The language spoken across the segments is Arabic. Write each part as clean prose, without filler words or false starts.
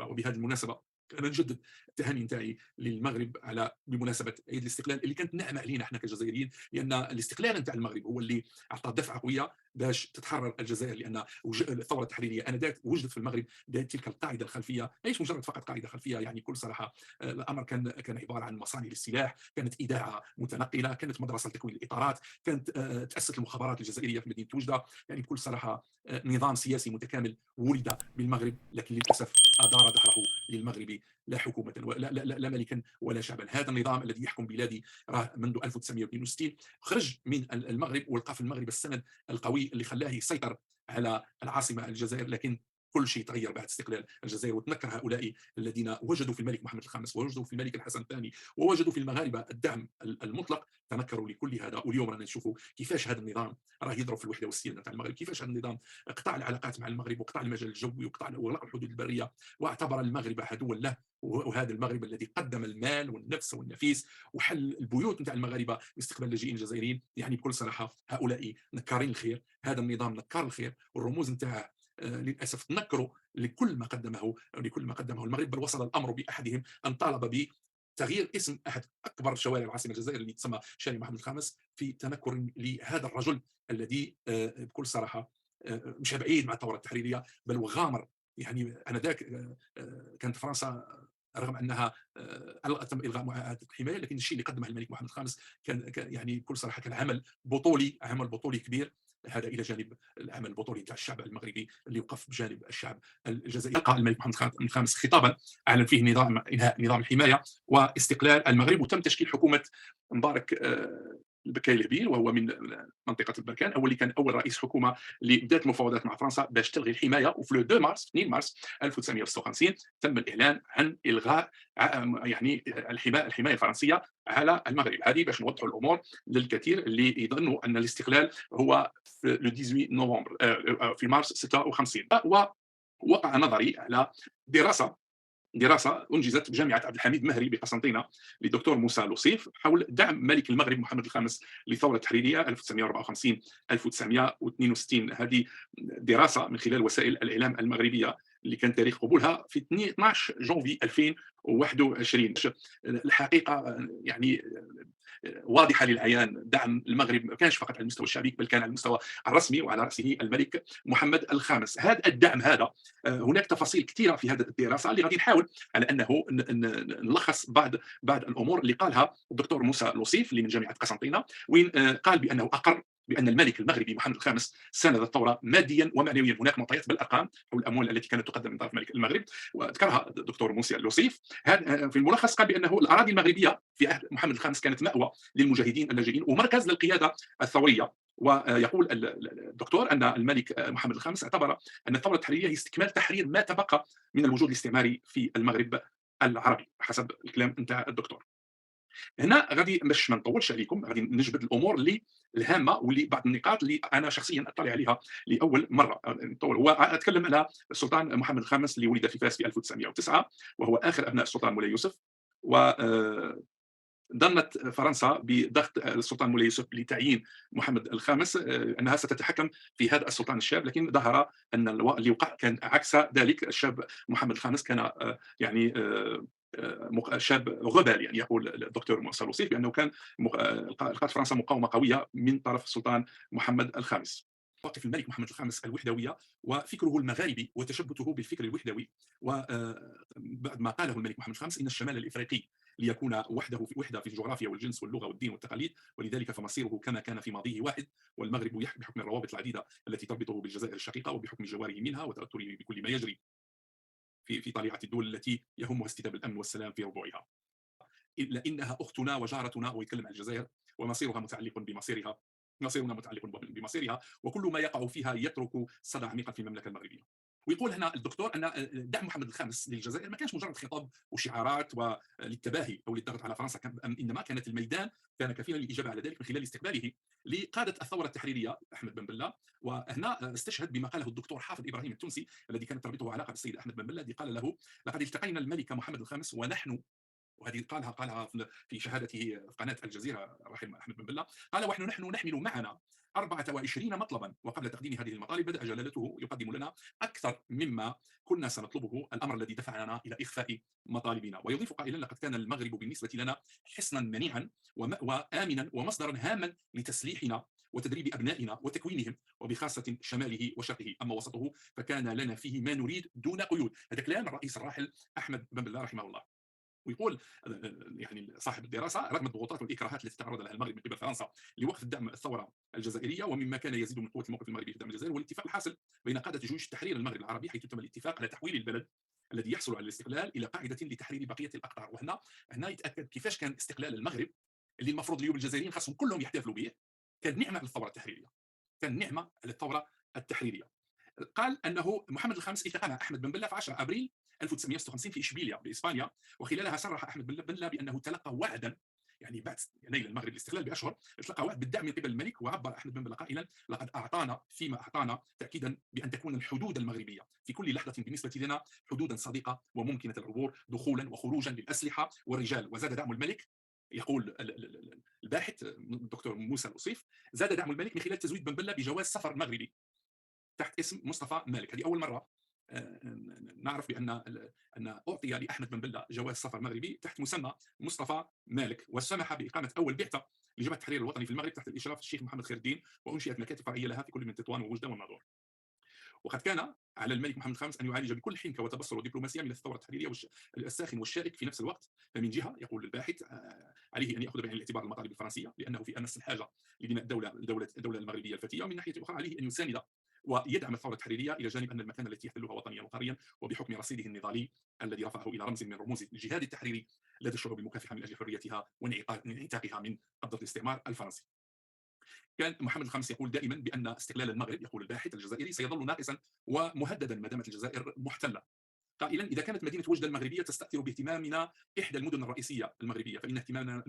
وبهذه المناسبه انا نجدد التهاني نتاعي للمغرب على بمناسبه عيد الاستقلال اللي كانت ناعمه علينا احنا كجزائريين، لان الاستقلال نتاع المغرب هو اللي اعطى دفعه قويه باش تتحرر الجزائر، لان الثوره التحريريه انذاك وجدت في المغرب تلك القاعده الخلفيه، ليس مجرد فقط قاعده خلفيه، يعني بكل صراحه الامر كان عباره عن مصانع للسلاح، كانت اذاعه متنقله، كانت مدرسه لتكوين الاطارات، كانت تاسست المخابرات الجزائريه في مدينه وجده، يعني بكل صراحه نظام سياسي متكامل ولد بالمغرب، لكن للاسف ادار ظهره للمغرب لا حكومه لا ملكا ولا شعبا. هذا النظام الذي يحكم بلادي راه منذ 1962 خرج من المغرب ولقى في المغرب السند القوي اللي خلاه يسيطر على العاصمه الجزائر، لكن كل شيء تغير بعد استقلال الجزائر، وتنكر هؤلاء الذين وجدوا في الملك محمد الخامس ووجدوا في الملك الحسن الثاني ووجدوا في المغاربه الدعم المطلق، تنكروا لكل هذا. واليوم رانا نشوفوا كيفاش هذا النظام راه يضرب في الوحده والسياده نتاع المغرب، كيفاش هذا النظام قطع العلاقات مع المغرب وقطع المجال الجوي واغلق الحدود البريه واعتبر المغرب عدوا له. وهذا المغرب الذي قدم المال والنفس والنفيس وحل البيوت نتاع المغاربه باستقبال اللاجئين الجزائريين، يعني بكل صراحه هؤلاء نكارين الخير، هذا النظام نكار الخير والرموز نتاعه للاسف تنكروا لكل ما قدمه المغرب، بل وصل الامر باحدهم ان طالب تغيير اسم احد اكبر شوارع العاصمه الجزائر اللي تسمى شارع محمد الخامس في تنكر لهذا الرجل الذي بكل صراحه مش بعيد مع الثوره التحريريه بل وغامر. يعني انذاك كانت فرنسا رغم انها تم الغاء معاهده الحمايه، لكن الشيء اللي قدمه الملك محمد الخامس كان يعني بكل صراحه كان عمل بطولي كبير، هذا الى جانب العمل البطولي تاع الشعب المغربي اللي وقف بجانب الشعب الجزائري. القى الملك محمد الخامس خطابا اعلن فيه انهاء نظام الحمايه واستقلال المغرب، وتم تشكيل حكومه مبارك البكايلبي، وهو من منطقه البركان، هو اللي كان اول رئيس حكومه اللي بدات المفاوضات مع فرنسا باش تلغي الحمايه. وفي 2 مارس 1956 تم الاعلان عن الغاء يعني الحمايه الفرنسيه على المغرب. هذه باش نوضحوا الامور للكثير اللي يظنوا ان الاستقلال هو في لو 18 نوفمبر في مارس 56. ووقع نظري على دراسه انجزت بجامعه عبد الحميد مهري بقسنطينه للدكتور موسى لوصيف حول دعم ملك المغرب محمد الخامس للثوره التحريريه 1954 1962. هذه دراسه من خلال وسائل الاعلام المغربيه اللي كان تاريخ قبولها في 12 جونفي 2021. الحقيقه يعني واضحه للعيان، دعم المغرب ما كانش فقط على المستوى الشعبي بل كان على المستوى الرسمي، وعلى راسه الملك محمد الخامس. هذا الدعم هذا هناك تفاصيل كثيره في هذه الدراسه اللي غادي نحاول على انه نلخص بعض الامور اللي قالها الدكتور موسى لوصيف اللي من جامعه قسنطينه، وين قال بانه اقر بان الملك المغربي محمد الخامس ساند الثوره ماديا ومعنويا. هناك معطيات بالارقام حول الاموال التي كانت تقدم من طرف ملك المغرب وذكرها الدكتور موسى لوصيف. في الملخص قال بانه الاراضي المغربيه في عهد محمد الخامس كانت ماوى للمجاهدين اللاجئين ومركز للقياده الثوريه. ويقول الدكتور ان الملك محمد الخامس اعتبر ان الثوره التحريريه هي استكمال تحرير ما تبقى من الوجود الاستعماري في المغرب العربي حسب الكلام نتاع الدكتور. هنا غادي باش ما نطولش عليكم غادي نجبد الامور اللي الهامه واللي بعض النقاط اللي انا شخصيا اطلع عليها لاول مره. نطول هو اتكلم على السلطان محمد الخامس اللي ولد في فاس في 1909 وهو اخر ابناء السلطان مولاي يوسف. و ظنت فرنسا بضغط السلطان مولاي يوسف لتعيين محمد الخامس انها ستتحكم في هذا السلطان الشاب، لكن ظهر ان اللي وقع كان عكس ذلك. الشاب محمد الخامس كان يعني شاب غبال، يعني يقول الدكتور موسى لوصيف بانه كان لقات فرنسا مقاومه قويه من طرف السلطان محمد الخامس. موقف الملك محمد الخامس الوحدويه وفكره المغاربي وتشبثه بالفكر الوحدوي، وبعد ما قاله الملك محمد الخامس ان الشمال الافريقي ليكون وحده في وحده في الجغرافيا والجنس واللغه والدين والتقاليد، ولذلك فمصيره كما كان في ماضيه واحد، والمغرب بحكم الروابط العديده التي تربطه بالجزائر الشقيقه وبحكم جواره منها وتاثره بكل ما يجري في طليعه الدول التي يهمها استتباب الامن والسلام في ربوعها. الا انها اختنا وجارتنا، ويتكلم عن الجزائر، ومصيرها متعلق بمصيرها، مصيرنا متعلق بمصيرها، وكل ما يقع فيها يترك صدى عميقا في المملكه المغربيه. ويقول هنا الدكتور ان دعم محمد الخامس للجزائر ما كانش مجرد خطاب وشعارات وللتباهي او للضغط على فرنسا، انما كانت الميدان كان كفيلا للاجابه على ذلك من خلال استقباله لقاده الثوره التحريريه احمد بن بله. وهنا استشهد بما قاله الدكتور حافظ ابراهيم التونسي الذي كانت تربطه علاقه بالسيد احمد بن بله، الذي قال له: لقد التقينا الملك محمد الخامس ونحن وهذه قالها في شهادته في قناة الجزيرة الراحل أحمد بن بلة، قال: ونحن نحمل معنا 24 مطلبا، وقبل تقديم هذه المطالب بدأ جلالته يقدم لنا أكثر مما كنا سنطلبه، الأمر الذي دفعنا إلى إخفاء مطالبنا. ويضيف قائلا: لقد كان المغرب بالنسبة لنا حصنا منيعا وآمنا ومصدرا هاما لتسليحنا وتدريب أبنائنا وتكوينهم، وبخاصة شماله وشرقه، أما وسطه فكان لنا فيه ما نريد دون قيود. هذا كلام الرئيس الراحل أحمد بن بلة رحمه الله. ويقول يعني صاحب الدراسه: رغم الضغوطات والاكراهات التي تعرض لها المغرب من قبل فرنسا لوقف دعم الثوره الجزائريه، ومما كان يزيد من قوه الموقف المغربي في دعم الجزائر، والاتفاق الحاصل بين قاده جيوش تحرير المغرب العربي، حيث تم الاتفاق على تحويل البلد الذي يحصل على الاستقلال الى قاعده لتحرير بقيه الاقطار. وهنا يتاكد كيفاش كان استقلال المغرب اللي المفروض اليوم الجزائريين خاصهم كلهم يحتفلوا به، كان نعمه للثوره التحريريه، كان نعمه للثوره التحريريه. قال انه محمد الخامس التقى مع احمد بن بله في 10 ابريل 1956 في اشبيليه باسبانيا، وخلالها صرح احمد بن بله بانه تلقى وعدا، يعني بعد نيل المغرب الاستقلال باشهر تلقى وعد بالدعم من قبل الملك. وعبر احمد بن بله قائلا: لقد اعطانا فيما اعطانا تاكيدا بان تكون الحدود المغربيه في كل لحظه بالنسبه لنا حدودا صديقه وممكنه العبور دخولا وخروجا للاسلحه والرجال. وزاد دعم الملك، يقول الباحث الدكتور موسى الوصيف: زاد دعم الملك من خلال تزويد بن بله بجواز سفر مغربي تحت اسم مصطفى مالك. هذه اول مره نعرف ان اعطي لاحمد بن بله جواز سفر مغربي تحت مسمى مصطفى مالك، وسمح باقامه اول بعثه لجبهه التحرير الوطني في المغرب تحت الاشراف الشيخ محمد خير الدين، وانشئت مكاتب فرعيه لها في كل من تطوان ووجده والناظور. وقد كان على الملك محمد الخامس ان يعالج بكل حنكه وتبصر ودبلوماسيه من الثوره التحريريه الساخن والشائك في نفس الوقت. فمن جهه يقول الباحث عليه ان ياخذ بعين الاعتبار المطالب الفرنسيه لانه في امس الحاجه لبناء الدوله المغربيه الفتيه، ومن ناحيه اخرى عليه ان يساند ويدعم الثوره التحريريه الى جانب ان المكان التي يحتلها وطنيا وقاريا، وبحكم رصيده النضالي الذي رفعه الى رمز من رموز الجهاد التحريري لدى الشعوب المكافحه من اجل حريتها وانعتاقها من قبضه الاستعمار الفرنسي. كان محمد الخامس يقول دائما بان استقلال المغرب، يقول الباحث الجزائري، سيظل ناقصا ومهددا ما دامت الجزائر محتله، قائلا: اذا كانت مدينه وجده المغربيه تستاثر باهتمامنا احدى المدن الرئيسيه المغربيه، فان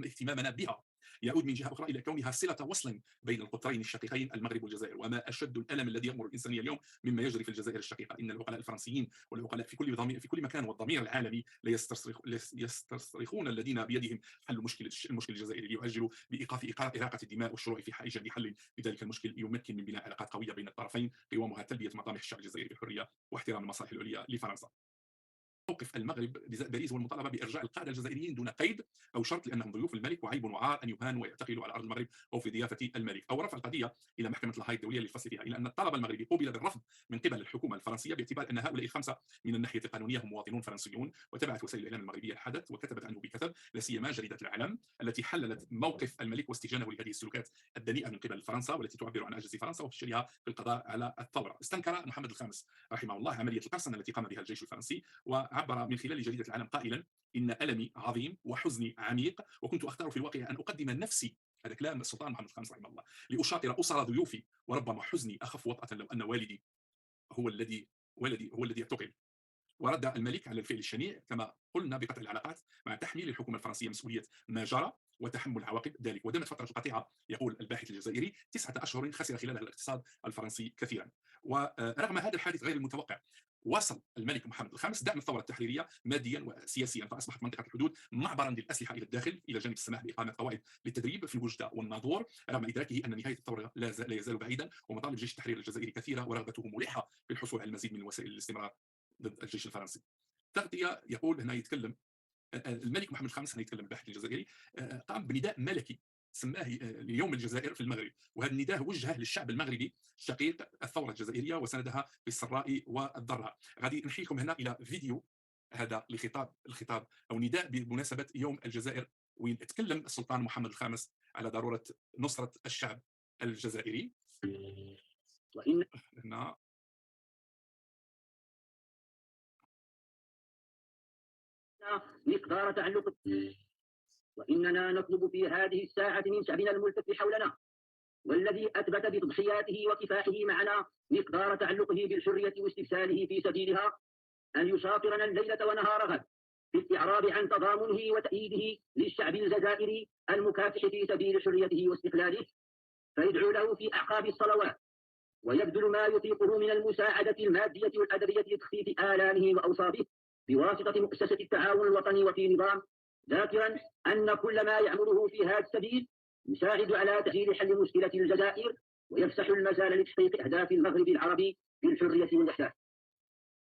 اهتمامنا بها يعود من جهه اخرى الى كونها صله وصل بين القطرين الشقيقين المغرب والجزائر. وما اشد الالم الذي يامر الانسانيه اليوم مما يجري في الجزائر الشقيقه، ان العقلاء الفرنسيين والعقلاء في كل مكان والضمير العالمي يستصرخون الذين بيدهم حل المشكل الجزائري ليعجلوا بايقاف اراقه الدماء والشروع في ايجاد حل لذلك المشكل يمكن من بناء علاقات قويه بين الطرفين قوامها تلبيه مطامح الشعب الجزائري بالحريه واحترام المصالح العليا لفرنسا. موقف المغرب باريس والمطالبه بارجاع القاده الجزائريين دون قيد او شرط لانهم ضيوف الملك، وعيب وعار ان يهانوا ويعتقلوا على ارض المغرب او في ضيافه الملك، او رفع القضيه الى محكمه الهاي الدوليه للفصل فيها، الى ان الطلب المغربي قوبل بالرفض من قبل الحكومه الفرنسيه باعتبار ان هؤلاء الخمسه من الناحيه القانونيه هم مواطنون فرنسيون. وتبعت وسائل الاعلام المغربيه الحدث وكتبت عنه بكثب، لا سيما جريده العلم التي حللت موقف الملك واستهجانه لهذه السلوكات الدنيئه من قبل فرنسا والتي تعبر عن عجز فرنسا وفشلها في القضاء على الثوره. استنكر محمد الخامس رحمه الله عمليه القرصنه التي قام بها الجيش الفرنسي، وعبر من خلال جريده العالم قائلا: ان المي عظيم وحزني عميق، وكنت اختار في الواقع ان اقدم نفسي، هذا كلام السلطان محمد الخامس رحمه الله، لاشاطر اسر ضيوفي، وربما حزني اخف وطأة لو ان والدي اعتقل. ورد الملك على الفعل الشنيع كما قلنا بقطع العلاقات مع تحميل الحكومه الفرنسيه مسؤوليه ما جرى وتحمل عواقب ذلك. ودامت فتره القطيعه، يقول الباحث الجزائري، 9 اشهر خسر خلالها الاقتصاد الفرنسي كثيرا. ورغم هذا الحادث غير المتوقع، واصل الملك محمد الخامس دعم الثوره التحريريه ماديا وسياسيا، فاصبحت منطقه الحدود معبرا للاسلحه الى الداخل، الى جانب السماح باقامه قواعد للتدريب في الوجده والناظور، رغم ادراكه ان نهايه الثوره لا يزال بعيدا، ومطالب جيش التحرير الجزائري كثيره ورغبته ملحه في الحصول على المزيد من وسائل الاستمرار ضد الجيش الفرنسي. تغطيه، يقول هنا يتكلم الملك محمد الخامس، هنا يتكلم الباحث الجزائري، قام بنداء ملكي سماه ليوم الجزائر في المغرب، وهذا النداء وجه للشعب المغربي شقيق الثوره الجزائريه وسندها في السراء والضراء. غادي نحيي لكم هنا الى فيديو هذا الخطاب او نداء بمناسبه يوم الجزائر، وين تكلم السلطان محمد الخامس على ضروره نصره الشعب الجزائري. وإن هنا مقدار تعلق، وإننا نطلب في هذه الساعة من شعبنا الملتف حولنا والذي أثبت بتضحياته وكفاحه معنا مقدار تعلقه بالحرية واستبساله في سبيلها أن يشاطرنا الليلة ونهار غد في الإعراب عن تضامنه وتأييده للشعب الجزائري المكافح في سبيل حريته واستقلاله، فيدعو له في أعقاب الصلوات ويبذل ما يطيقه من المساعدة المادية والأدبية لتخفيف آلامه وأوصابه بواسطة مؤسسة التعاون الوطني وفي نظام ذاكرا أن كل ما يعمله في هذا السبيل يساعد على تسهيل حل مشكلة الجزائر ويفتح المجال لتحقيق أهداف المغرب العربي بالحرية والوحدة.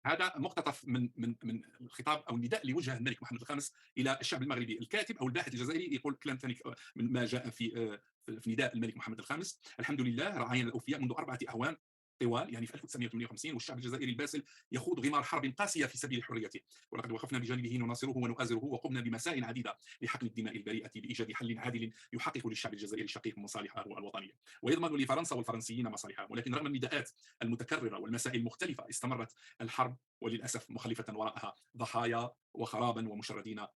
هذا مقتطف من الخطاب او النداء اللي وجهه الملك محمد الخامس الى الشعب المغربي. الكاتب او الباحث الجزائري يقول كلام ثاني من ما جاء في نداء الملك محمد الخامس: الحمد لله رعاينا الاوفياء منذ 4 أعوام طوال، يعني في 1958، والشعب الجزائري الباسل يخوض غمار حرب قاسيه في سبيل حريته، ولقد وقفنا بجانبه نناصره ونؤازره، وقمنا بمساء عديده لحقن الدماء البريئه بايجاد حل عادل يحقق للشعب الجزائري الشقيق مصالحه الوطنيه، ويضمن لفرنسا والفرنسيين مصالحهم. ولكن رغم النداءات المتكرره والمسائل المختلفه استمرت الحرب، وللاسف مخلفه وراءها ضحايا وخرابا ومشردين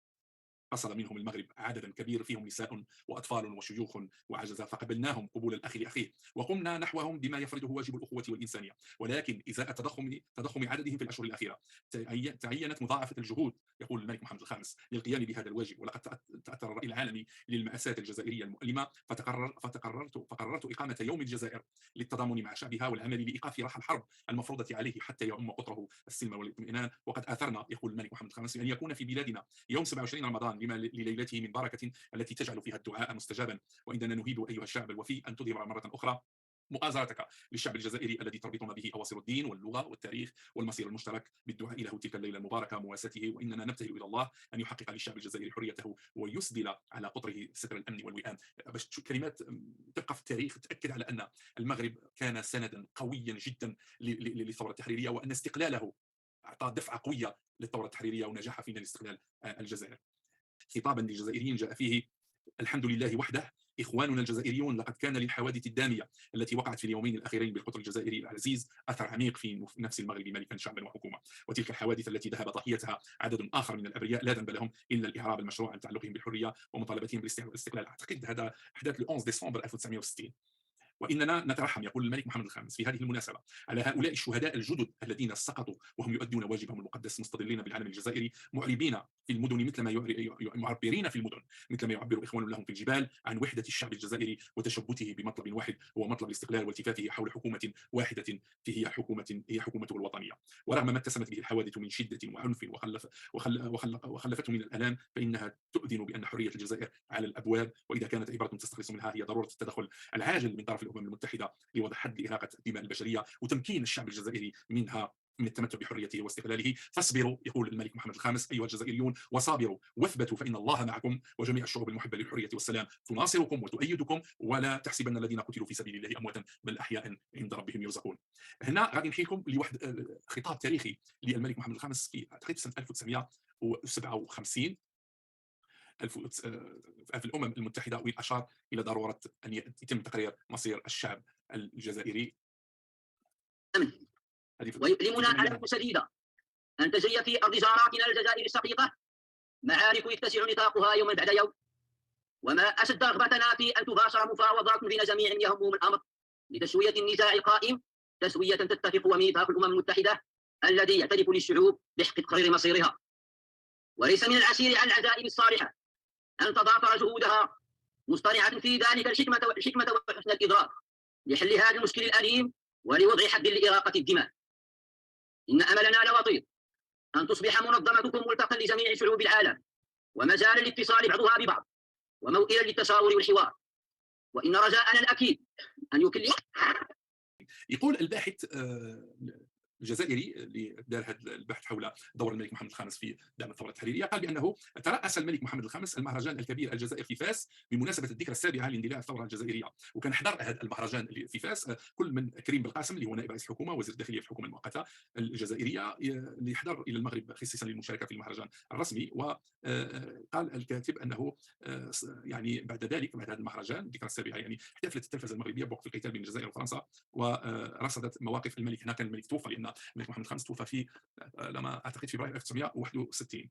حصل منهم المغرب عددا كبير فيهم نساء واطفال وشيوخ وعجزه، فقبلناهم قبول الاخ لاخيه وقمنا نحوهم بما يفرضه واجب الاخوه والانسانيه. ولكن ازاء تضخم عددهم في الاشهر الاخيره تعينت مضاعفه الجهود، يقول الملك محمد الخامس، للقيام بهذا الواجب. ولقد تاثر الراي العالمي للماساه الجزائريه المؤلمه، فقررت اقامه يوم الجزائر للتضامن مع شعبها والعمل لايقاف راح الحرب المفروضه عليه حتى يؤم قطره السلم والاطمئنان. وقد اثرنا، يقول الملك محمد الخامس، ان يكون في بلادنا يوم 27 رمضان لليلته من بركة التي تجعل فيها الدعاء مستجابا. وإننا نهيب أيها الشعب الوفي أن تظهر مرة أخرى مؤازرتك للشعب الجزائري الذي تربطنا به أواصر الدين واللغة والتاريخ والمصير المشترك، بالدعاء له تلك الليلة المباركة مواساته. وإننا نبتهل إلى الله أن يحقق للشعب الجزائري حريته ويسدل على قطره ستر الأمن والوئام. باش كلمات تبقى في التاريخ تأكد على أن المغرب كان سندا قويا جدا للثورة التحريرية، وأن استقلاله أعطى دفعة قوية للثورة التحريرية ونجح فينا لاستقلال الجزائر. خطابا للجزائريين جاء فيه: الحمد لله وحده، إخواننا الجزائريون، لقد كان للحوادث الدامية التي وقعت في اليومين الأخيرين بالقطر الجزائري العزيز أثر عميق في نفس المغرب ملكا شعبا وحكومة. وتلك الحوادث التي ذهب ضحيتها عدد آخر من الأبرياء لا ذنب لهم إلا الإهراب المشروع عن تعلقهم بالحرية ومطالبتهم بالاستقلال. أعتقد هذا أحداث 11 ديسمبر 1960. وإننا نترحم، يقول الملك محمد الخامس في هذه المناسبة، على هؤلاء الشهداء الجدد الذين سقطوا وهم يؤدون واجبهم المقدس مستظلين بالعلم الجزائري، معربين في المدن مثل ما معبرين في المدن مثل ما يعبر إخوان لهم في الجبال عن وحدة الشعب الجزائري وتشبثه بمطلب واحد هو مطلب الاستقلال والتفافه حول حكومة واحدة هي حكومته الوطنية. ورغم ما اتسمت به الحوادث من شدة وعنف وخلفته من الآلام، فإنها تؤذن بأن حرية الجزائر على الأبواب، وإذا كانت عبرة تستخلص منها هي ضرورة التدخل العاجل من طرف الامم المتحده لوضع حد لاراقه الدماء البشريه وتمكين الشعب الجزائري من التمتع بحريته واستقلاله. فاصبروا، يقول الملك محمد الخامس، ايها الجزائريون، وصابروا واثبتوا فان الله معكم، وجميع الشعوب المحبه للحريه والسلام تناصركم وتؤيدكم، ولا تحسبن الذين قتلوا في سبيل الله امواتا بل احياء عند ربهم يرزقون. هنا غادي نحكي لكم لواحد خطاب تاريخي للملك محمد الخامس في اعتقد سنه 1957 في الامم المتحده، وين اشار الى ضروره ان يتم تقرير مصير الشعب الجزائري. ويؤلمنا ألم شديدة أن تجري في أرض جاراتنا الجزائر الشقيقة معارك يتسع نطاقها يوما بعد يوم، وما أشد رغبتنا في أن تباشر مفاوضات بين جميع يهمهم الأمر لتسوية النزاع القائم، تسوية تتفق وميثاق الأمم المتحدة الذي يعترف للشعوب بحق تقرير مصيرها. وليس من العسير على العزائم الصالحة أن تضافر جهودها مصطنعة في ذلك الحكمة وحسن الإدراك لحل هذا المشكل الأليم ولوضع حد لإراقة الدماء. إن أملنا لوطيد أن تصبح منظمتكم ملتقى لجميع شعوب العالم ومجالا للاتصال بعضها ببعض وموئلا للتشاور والحوار، وإن رجاءنا الأكيد أن يكلف. يقول الباحث الجزائري اللي دار هذا البحث حول دور الملك محمد الخامس في دعم الثوره التحريريه، قال بانه ترأس الملك محمد الخامس المهرجان الكبير الجزائر في فاس بمناسبه الذكرى السابعه لاندلاع الثوره الجزائريه، وكان حضر هذا المهرجان في فاس كل من كريم بالقاسم اللي هو نائب رئيس الحكومه وزير الداخليه في الحكومه المؤقته الجزائريه اللي يحضر الى المغرب خصيصا للمشاركه في المهرجان الرسمي. وقال الكاتب انه يعني بعد ذلك، بعد هذا المهرجان الذكرى السابعه، يعني احتفلت التلفزه المغربيه بوقف القتال بين الجزائر وفرنسا، ورصدت مواقف الملك. هناك الملك توفى لان الملك محمد الخامس توفى في لما اعتقد فبراير 1961.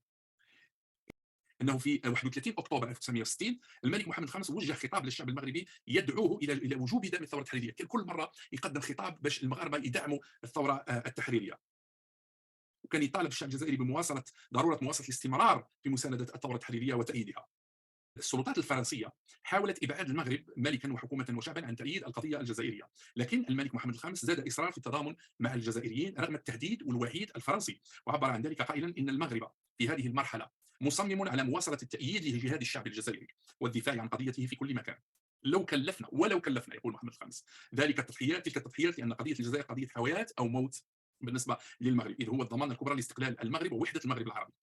انه في 31 اكتوبر 1960 الملك محمد الخامس وجه خطاب للشعب المغربي يدعوه الى وجوب دعم الثوره التحريريه. كل مره يقدم خطاب باش المغاربه يدعموا الثوره التحريريه، وكان يطالب الشعب الجزائري ضروره مواصله الاستمرار في مسانده الثوره التحريريه وتأييدها. السلطات الفرنسيه حاولت ابعاد المغرب ملكا وحكومه وشعبا عن تأييد القضيه الجزائريه، لكن الملك محمد الخامس زاد اصرار في التضامن مع الجزائريين رغم التهديد والوعيد الفرنسي، وعبر عن ذلك قائلا ان المغرب في هذه المرحله مصمم على مواصلة التأييد لجهاد الشعب الجزائري والدفاع عن قضيته في كل مكان. لو كلفنا ولو كلفنا، يقول محمد الخامس، ذلك التضحيات تلك التضحيات، لأن قضية الجزائر قضية حياة أو موت بالنسبة للمغرب، إذ هو الضمانة الكبرى لاستقلال المغرب ووحدة المغرب العربي.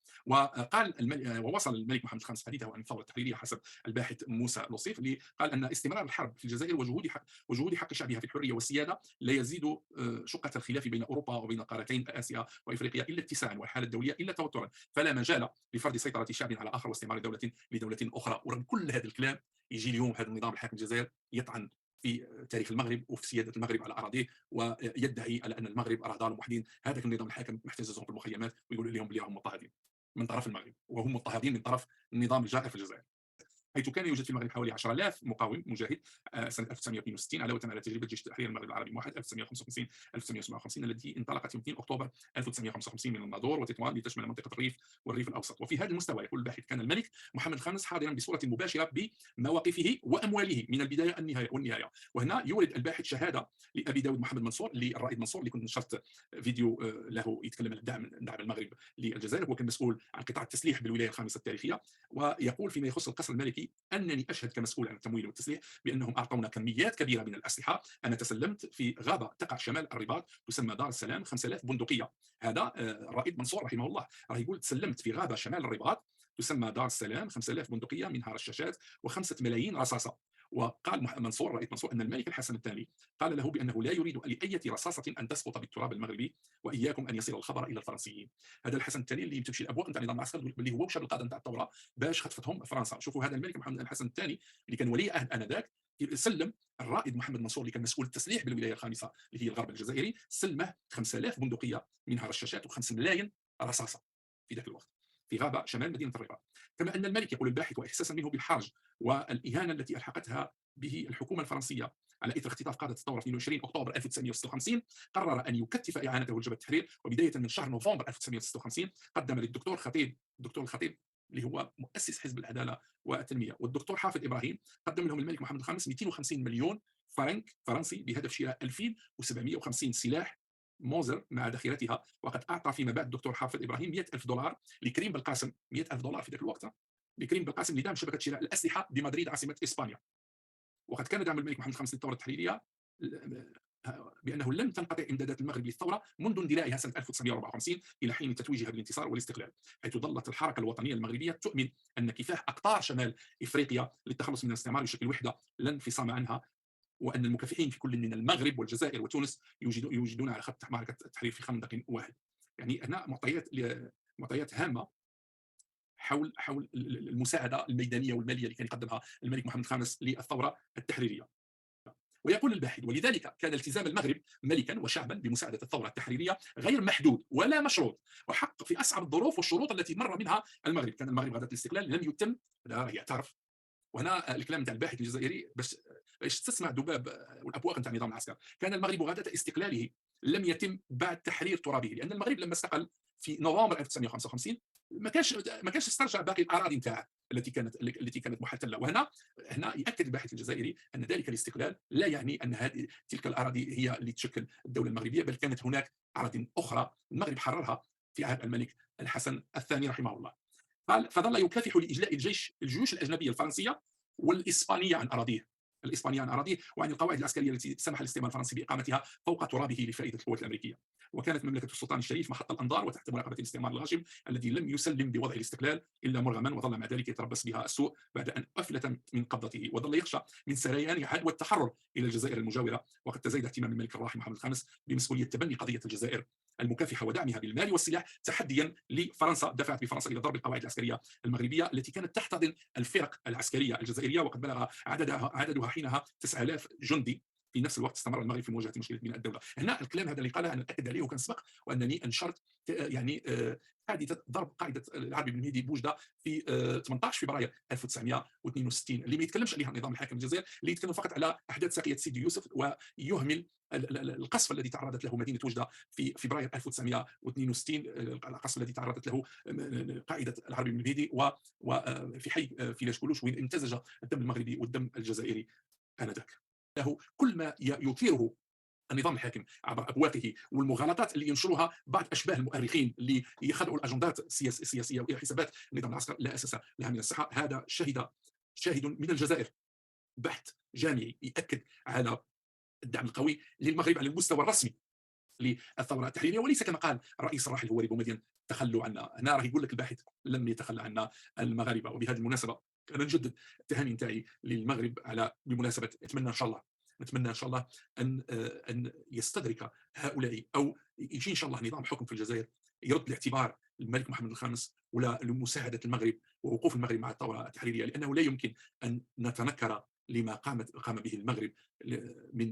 ووصل الملك محمد الخامس حديثه عن الثورة التحريرية حسب الباحث موسى لوصيف، اللي قال أن استمرار الحرب في الجزائر وجهود حق شعبها في الحرية والسيادة لا يزيد شقة الخلاف بين أوروبا وبين قارتين آسيا وإفريقيا إلا اتساعا، والحالة الدولية إلا توترا، فلا مجال لفرض سيطرة شعب على آخر واستعمار دولة لدولة أخرى. ورغم كل هذا الكلام يجي اليوم هذا النظام الحاكم الجزائر يطعن في تاريخ المغرب وفي سياده المغرب على اراضيه، ويدعي على ان المغرب راه ظالم وحدين. هذاك النظام الحاكم محتجزهم في المخيمات ويقول لهم بلي راهم مضطهدين من طرف المغرب، وهم مضطهدين من طرف النظام الجائر في الجزائر، حيث كان يوجد في المغرب حوالي 10,000 مقاوم مجاهد سنه 1962، علاوه على تجربه جيش تحرير المغرب العربي الموحد 1955 1957 التي انطلقت يوم 2 اكتوبر 1955 من الناظور وتطوان لتشمل منطقه الريف والريف الاوسط. وفي هذا المستوى يقول الباحث كان الملك محمد الخامس حاضرا بصوره مباشره بمواقفه وامواله من البدايه والنهايه. وهنا يورد الباحث شهاده لابي داود محمد منصور، للرائد منصور، اللي كنت نشرت فيديو له يتكلم عن دعم المغرب للجزائر. هو كان مسؤول عن قطاع التسليح بالولايه الخامسه التاريخيه، ويقول فيما يخص القصر الملكي: انني اشهد كمسؤول عن التمويل والتسليح بانهم اعطونا كميات كبيره من الاسلحه. انا تسلمت في غابه تقع شمال الرباط تسمى دار السلام 5000 بندقيه. هذا الرائد منصور رحمه الله راه يقول: تسلمت في غابه شمال الرباط تسمى دار السلام 5000 بندقيه منها رشاشات و5 ملايين رصاصه. وقال منصور رئيس منصور ان الملك الحسن الثاني قال له بانه لا يريد لاي رصاصه ان تسقط بالتراب المغربي، واياكم ان يصل الخبر الى الفرنسيين. هذا الحسن الثاني اللي تمشي الابواق نتاع النظام العسكري اللي هو وشر القاده نتاع الثوره باش خطفتهم فرنسا. شوفوا هذا الملك محمد الحسن الثاني اللي كان ولي عهد انذاك سلم الرائد محمد منصور اللي كان مسؤول التسليح بالولايه الخامسه اللي هي الغرب الجزائري، سلمه 5000 بندقيه منها رشاشات و5 ملايين رصاصه في ذاك الوقت في غابه شمال مدينه الرباط. كما ان الملك، يقول الباحث، واحساسا منه بالحرج والاهانه التي الحقتها به الحكومه الفرنسيه على اثر اختطاف قاده الثوره في 22 اكتوبر 1956، قرر ان يكثف اعانته لجبهه التحرير. وبدايه من شهر نوفمبر 1956 قدم للدكتور خطيب، الدكتور الخطيب اللي هو مؤسس حزب العداله والتنميه، والدكتور حافظ ابراهيم، قدم لهم الملك محمد الخامس 250 مليون فرنك فرنسي بهدف شراء 2750 سلاح موزر مع ذخيرتها. وقد اعطى فيما بعد الدكتور حافظ ابراهيم 100,000 دولار لكريم بلقاسم، 100,000 دولار في ذاك الوقت لكريم بلقاسم لدعم شبكه شراء الاسلحه بمدريد عاصمه اسبانيا. وقد كان دعم الملك محمد الخامس للثوره التحريريه بانه لم تنقطع امدادات المغرب للثوره منذ اندلائها سنه 1954 الى حين تتويجها بالانتصار والاستقلال، حيث ظلت الحركه الوطنيه المغربيه تؤمن ان كفاح اقطار شمال افريقيا للتخلص من الاستعمار يشكل وحده لا انفصام عنها، وان المكافحين في كل من المغرب والجزائر وتونس يوجدون على خط معركه التحرير في خندق واحد. يعني هنا معطيات هامه حول المساعده الميدانيه والماليه اللي كان يقدمها الملك محمد الخامس للثوره التحريريه. ويقول الباحث: ولذلك كان التزام المغرب ملكا وشعبا بمساعده الثوره التحريريه غير محدود ولا مشروط، وحق في اصعب الظروف والشروط التي مر منها المغرب. كان المغرب غدا الاستقلال لم يتم، لا يعترف. وهنا الكلام نتاع الباحث الجزائري باش تسمع ذباب والابواق نتاع النظام العسكري. كان المغرب غدا استقلاله لم يتم بعد تحرير ترابه، لان المغرب لما استقل في نوفمبر 1955 ما كانش استرجع باقي الاراضي نتاعه التي كانت محتله. وهنا ياكد الباحث الجزائري ان ذلك الاستقلال لا يعني ان تلك الاراضي هي اللي تشكل الدوله المغربيه، بل كانت هناك اراضي اخرى المغرب حررها في عهد الملك الحسن الثاني رحمه الله. قال: فظل يكافح لاجلاء الجيوش الاجنبيه الفرنسيه والاسبانيه عن اراضيه، وعن القواعد العسكريه التي سمح الاستعمار الفرنسي باقامتها فوق ترابه لفائده القوات الامريكيه. وكانت مملكه السلطان الشريف محط الانظار وتحت مراقبه الاستعمار الغاشم الذي لم يسلم بوضع الاستقلال الا مرغما، وظل مع ذلك يتربص بها السوء بعد ان افلت من قبضته، وظل يخشى من سريان عدوى التحرر الى الجزائر المجاوره. وقد تزايد اهتمام الملك الراحل محمد الخامس بمسؤوليه تبني قضيه الجزائر المكافحه ودعمها بالمال والسلاح تحديا لفرنسا. دفعت بفرنسا الى ضرب القواعد العسكريه المغربيه التي كانت تحتضن الفرق العسكريه الجزائريه، وقد بلغ عددها حينها 9000 جندي. في نفس الوقت استمر المغرب في مواجهه مشكله بناء الدوله. هنا الكلام هذا اللي قاله انا اكد عليه وكان سبق، وانني انشرت يعني حادثه ضرب قاعده العربي بن مهدي بوجده في 18 فبراير 1962 اللي ما يتكلمش عليها النظام الحاكم الجزائر، اللي يتكلم فقط على احداث ساقيه سيدي يوسف ويهمل القصف الذي تعرضت له مدينه وجده في فبراير 1962، القصف الذي تعرضت له قاعده العربي بن مهدي وفي حي فيلاج كلوش، وين امتزج الدم المغربي والدم الجزائري انذاك. له كل ما يثيره النظام الحاكم عبر ابواقه والمغالطات اللي ينشرها بعض اشباه المؤرخين اللي يخدعوا الاجندات السياسيه وحسابات النظام العسكري لا اساس لها من الصحه. هذا شاهد من الجزائر، بحث جامعي ياكد على الدعم القوي للمغرب على المستوى الرسمي للثوره التحريريه، وليس كما قال الرئيس الراحل هواري بومدين تخلوا عنا. هنا راه يقول لك الباحث لم يتخلى عنا المغاربه. وبهذه المناسبه انا نجدد التهاني نتاعي للمغرب على بمناسبه، نتمنى ان شاء الله ان يستدرك هؤلاء او يجي ان شاء الله نظام حكم في الجزائر يرد بالاعتبار الملك محمد الخامس ولا لمساعده المغرب ووقوف المغرب مع الثوره التحريريه، لانه لا يمكن ان نتنكر لما قام به المغرب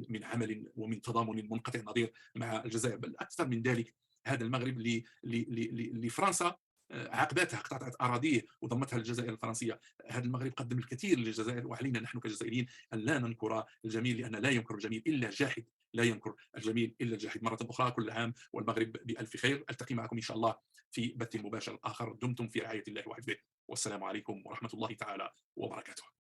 من عمل ومن تضامن منقطع النظير مع الجزائر. بل اكثر من ذلك، هذا المغرب لفرنسا عقدتها، اقتطعت اراضيه وضمتها للجزائر الفرنسيه. هذا المغرب قدم الكثير للجزائر، وعلينا نحن كجزائريين ان لا ننكر الجميل، لان لا ينكر الجميل الا جاحد، لا ينكر الجميل الا الجاحد. مره اخرى كل عام والمغرب بالف خير. التقي معكم ان شاء الله في بث مباشر اخر. دمتم في رعايه الله وحفظه، والسلام عليكم ورحمه الله تعالى وبركاته.